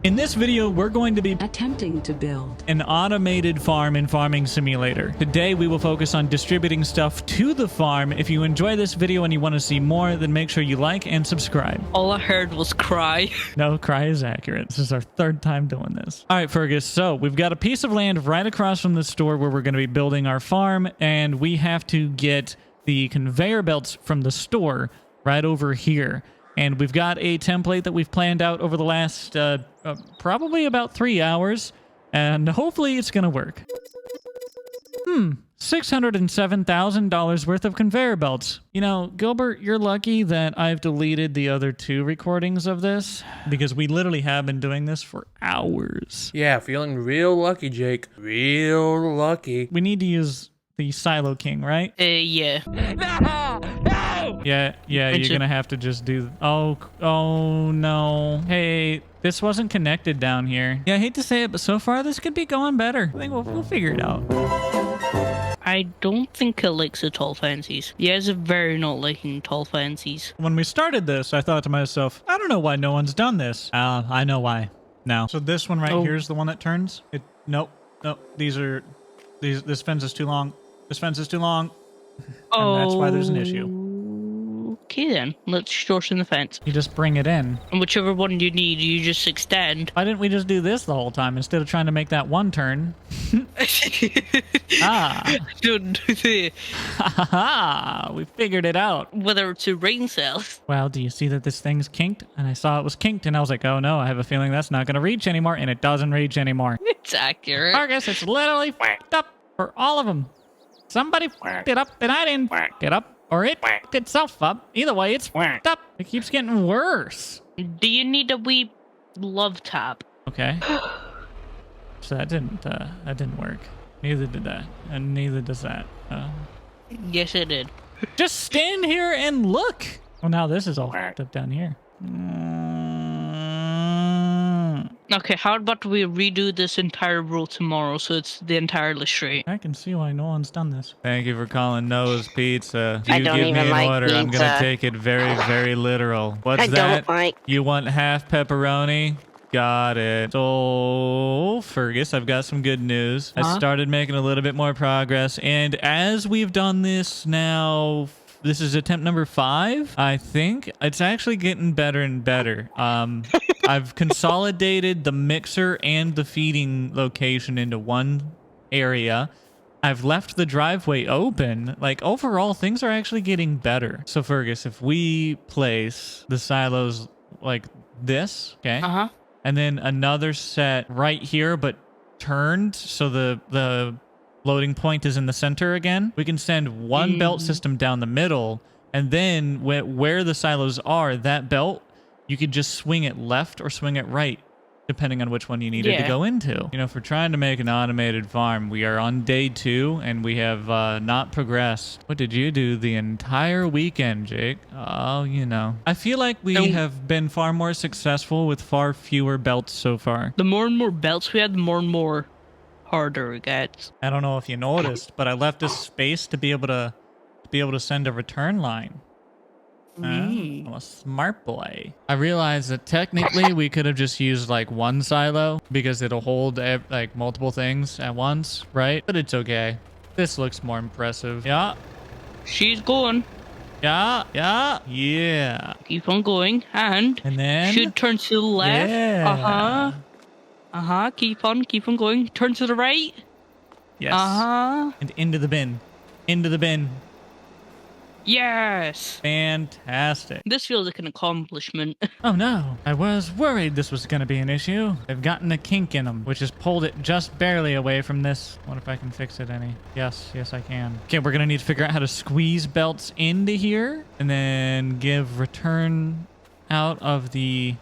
In this video, we're going to be attempting to build an automated farm in Farming Simulator. Today, we will focus on distributing stuff to the farm. If you enjoy this video and you want to see more, then make sure you like and subscribe. All I heard was cry. No, cry is accurate. This is our third time doing this. All right, Fergus. So we've got a piece of land right across from the store where we're going to be building our farm, and we have to get the conveyor belts from the store right over here. And we've got a template that we've planned out over the last probably about 3 hours, and hopefully it's going to work. $607,000 worth of conveyor belts. You know, Gilbert, you're lucky that I've deleted the other 2 recordings of this, because we literally have been doing this for hours. Yeah, feeling real lucky, Jake. Real lucky. We need to use the Silo King, right? Yeah. Yeah, you're gonna have to just do... Oh no. Hey, this wasn't connected down here. Yeah, I hate to say it, but so far this could be going better. I think we'll figure it out. I don't think it likes the tall fancies. Yeah, it's very not liking tall fancies. When we started this, I thought to myself, I don't know why no one's done this. I know why now. So this one right here is the one that turns. Nope. This fence is too long. This fence is too long. And that's why there's an issue. Okay then, let's shorten the fence. You just bring it in. And whichever one you need, you just extend. Why didn't we just do this the whole time instead of trying to make that one turn? Don't do that. We figured it out. Whether it's a rain cells. Well, do you see that this thing's kinked? And I saw it was kinked, and I was like, oh no, I have a feeling that's not going to reach anymore, and it doesn't reach anymore. It's accurate. Fergus, it's literally f***ed up for all of them. Somebody f***ed it up, and I didn't f*** it up. Or it f***ed itself up. Either way, it's f***ed up. It keeps getting worse. Do you need a wee love tap? Okay. So that didn't work. Neither did that. And neither does that. Yes, it did. Just stand here and look. Well, now this is all f***ed up down here. Okay, how about we redo this entire rule tomorrow so it's the entirely straight? I can see why no one's done this. Thank you for calling Noah's Pizza. If I you don't give me even an like order, I'm going to pizza. take it very, very literal. What's I that? don't like. You want half pepperoni? Got it. So, Fergus, I've got some good news. I started making a little bit more progress, and as we've done this now... This is attempt number 5, I think. It's actually getting better and better. I've consolidated the mixer and the feeding location into one area. I've left the driveway open. Like, overall, things are actually getting better. So, Fergus, if we place the silos like this, okay? Uh-huh. And then another set right here, but turned, so the loading point is in the center again. We can send one belt system down the middle, and then where the silos are, that belt, you could just swing it left or swing it right, depending on which one you needed to go into. You know, if we're trying to make an automated farm, we are on day 2, and we have not progressed. What did you do the entire weekend, Jake? Oh, you know. I feel like we have been far more successful with far fewer belts so far. The more and more belts we had, the more and more harder it gets. I don't know if you noticed, but I left a space to be able to send a return line. I'm a smart boy. I realized that technically we could have just used like one silo because it'll hold like multiple things at once, right? But it's okay. This looks more impressive. Yeah. She's going. Yeah. Keep on going. And then should turn to the left. Yeah. Keep on going. Turn to the right. Yes. And into the bin. Yes. Fantastic. This feels like an accomplishment. Oh no, I was worried this was going to be an issue. They've gotten a kink in them, which has pulled it just barely away from this. What if I can fix it any? Yes, I can. Okay, we're going to need to figure out how to squeeze belts into here and then give return out of the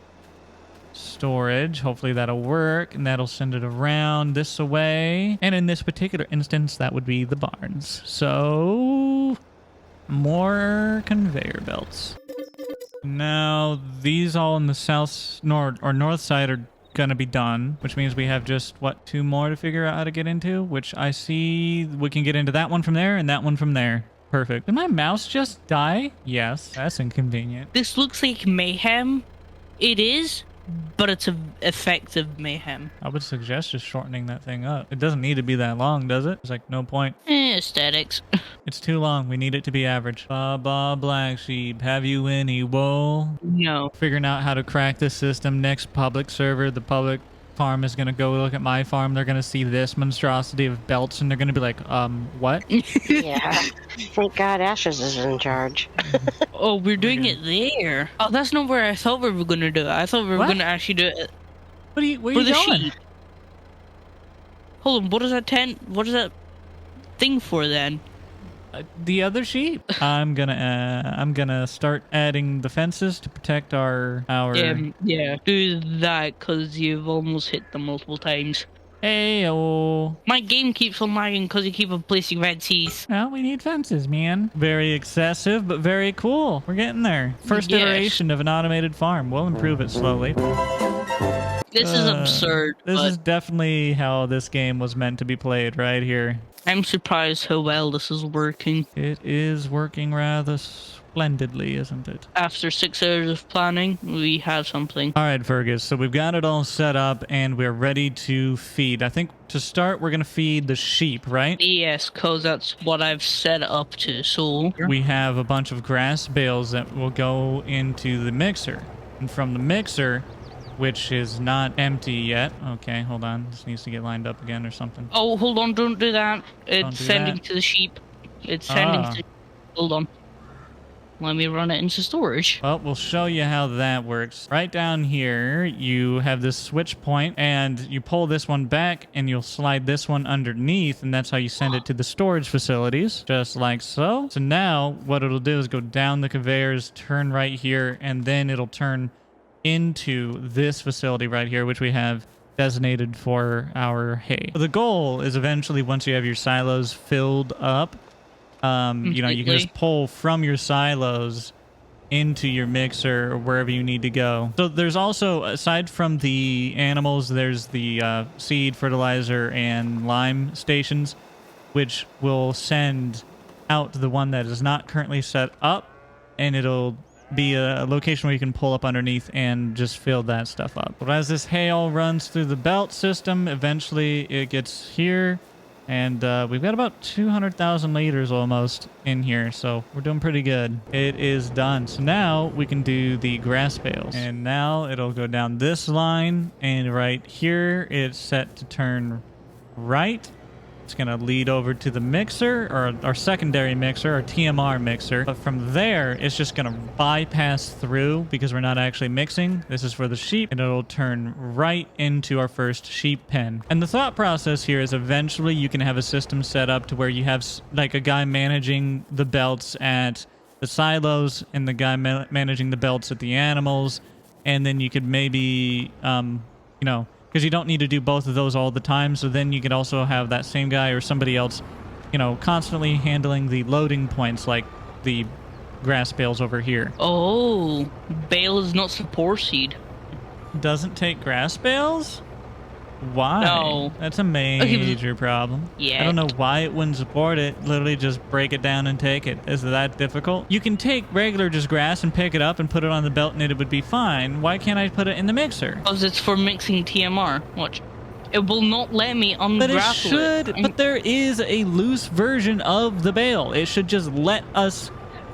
storage. Hopefully that'll work, and that'll send it around this way. And in this particular instance, that would be the barns. So... more conveyor belts. Now, these all in the north side are gonna be done, which means we have just, what, 2 more to figure out how to get into, which I see we can get into that one from there and that one from there. Perfect. Did my mouse just die? Yes, that's inconvenient. This looks like mayhem. It is, but it's a effective mayhem. I would suggest just shortening that thing up. It doesn't need to be that long, does it? There's like no point. Aesthetics. It's too long. We need it to be average. Baba Black Sheep, have you any wool? No. Figuring out how to crack this system. Next public server, the public farm is going to go look at my farm. They're going to see this monstrosity of belts and they're going to be like, what? Yeah. Thank God Ashes is in charge. Oh, we're doing it there. Oh, that's not where I thought we were going to do it. I thought we were What? going to actually do it Where are for you the going? sheep. Hold on, what is that what is that thing for then? The other sheep. I'm gonna start adding the fences to protect our Yeah, do that because you've almost hit them multiple times. Hey-oh. My game keeps on lagging because you keep on placing fences. Well, we need fences, man. Very excessive, but very cool. We're getting there. First Yes. iteration of an automated farm. We'll improve it slowly. This is absurd. This but is definitely how this game was meant to be played, right here. I'm surprised how well this is working. It is working rather splendidly, isn't it? After 6 hours of planning, we have something. All right, Fergus. So we've got it all set up and we're ready to feed. I think to start, we're going to feed the sheep, right? Yes, because that's what I've set up to. So We have a bunch of grass bales that will go into the mixer. And from the mixer, which is not empty yet. Okay, hold on. This needs to get lined up again or something. Oh, hold on, don't do that. It's do sending that. to the sheep. It's sending to... Hold on. Let me run it into storage. Well, we'll show you how that works. Right down here, you have this switch point, and you pull this one back, and you'll slide this one underneath, and that's how you send it to the storage facilities, just like so. So now, what it'll do is go down the conveyors, turn right here, and then it'll turn into this facility right here, which we have designated for our hay. The goal is eventually, once you have your silos filled up, you know, you can just pull from your silos into your mixer or wherever you need to go. So there's also, aside from the animals, there's the seed, fertilizer, and lime stations, which will send out the one that is not currently set up, and it'll be a location where you can pull up underneath and just fill that stuff up. But as this hay all runs through the belt system, eventually it gets here, and we've got about 200,000 liters almost in here, so we're doing pretty good. It is done. So now we can do the grass bales, and now it'll go down this line, and right here it's set to turn right. It's going to lead over to the mixer, or our secondary mixer, our TMR mixer. But from there, it's just going to bypass through because we're not actually mixing. This is for the sheep, and it'll turn right into our first sheep pen. And the thought process here is eventually you can have a system set up to where you have like a guy managing the belts at the silos and the guy managing the belts at the animals. And then you could maybe, you know, because you don't need to do both of those all the time. So then you could also have that same guy or somebody else, you know, constantly handling the loading points like the grass bales over here. Oh, bale is not support seed. Doesn't take grass bales? Why? No. That's a major problem. Yeah. I don't know why it wouldn't support it. Literally just break it down and take it. Is it that difficult? You can take regular just grass and pick it up and put it on the belt and it would be fine. Why can't I put it in the mixer? Because it's for mixing TMR. Watch. It will not let me ungrapple But it should. it. But there is a loose version of the bale. It should just let us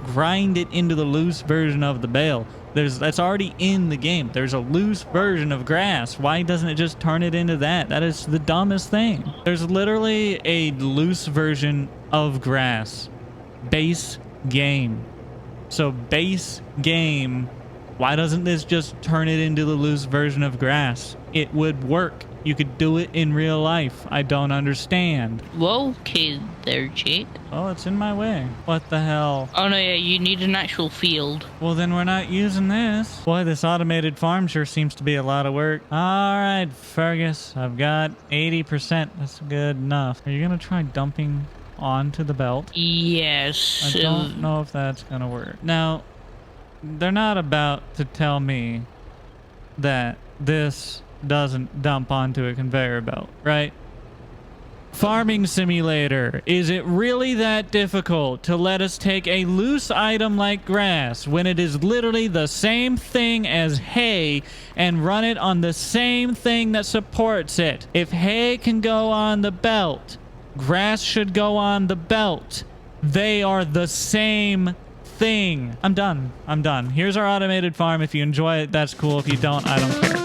grind it into the loose version of the bale. That's already in the game. There's a loose version of grass. Why doesn't it just turn it into that? That is the dumbest thing. There's literally a loose version of grass. Base game. So base game, why doesn't this just turn it into the loose version of grass? It would work. You could do it in real life. I don't understand. Whoa, okay there, Jake. Oh, it's in my way. What the hell? Oh no, yeah, you need an actual field. Well, then we're not using this. Boy, this automated farm sure seems to be a lot of work. All right, Fergus, I've got 80%. That's good enough. Are you going to try dumping onto the belt? Yes. I don't know if that's going to work. Now, they're not about to tell me that this doesn't dump onto a conveyor belt, right? Farming Simulator, is it really that difficult to let us take a loose item like grass when it is literally the same thing as hay and run it on the same thing that supports it? If hay can go on the belt, grass should go on the belt. They are the same thing. I'm done. Here's our automated farm. If you enjoy it, that's cool. If you don't, I don't care.